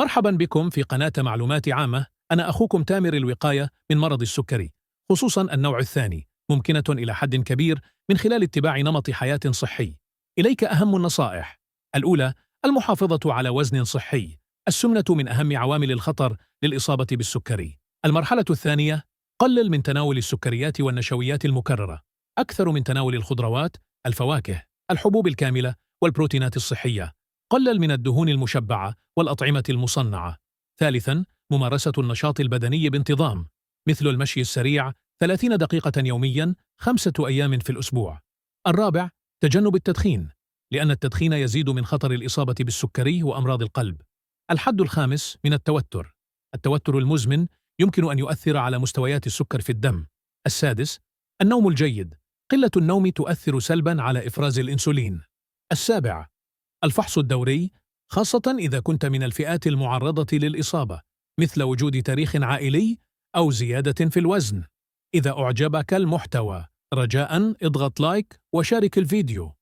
مرحبا بكم في قناة معلومات عامة. أنا أخوكم تامر الوقاية من مرض السكري، خصوصا النوع الثاني، ممكنة إلى حد كبير من خلال اتباع نمط حياة صحي. إليك أهم النصائح. الأولى: المحافظة على وزن صحي. السمنة من أهم عوامل الخطر للإصابة بالسكري. المرحلة الثانية: قلل من تناول السكريات والنشويات المكررة، أكثر من تناول الخضروات، الفواكه، الحبوب الكاملة والبروتينات الصحية. قلل من الدهون المشبعة والأطعمة المصنعة. ثالثاً: ممارسة النشاط البدني بانتظام، مثل المشي السريع 30 دقيقة يومياً 5 أيام في الأسبوع. الرابع: تجنب التدخين، لأن التدخين يزيد من خطر الإصابة بالسكري وأمراض القلب. الحد الخامس من التوتر. التوتر المزمن يمكن أن يؤثر على مستويات السكر في الدم. السادس: النوم الجيد. قلة النوم تؤثر سلباً على إفراز الإنسولين. السابع: الفحص الدوري، خاصة إذا كنت من الفئات المعرضة للإصابة، مثل وجود تاريخ عائلي أو زيادة في الوزن. إذا أعجبك المحتوى، رجاءً اضغط لايك وشارك الفيديو.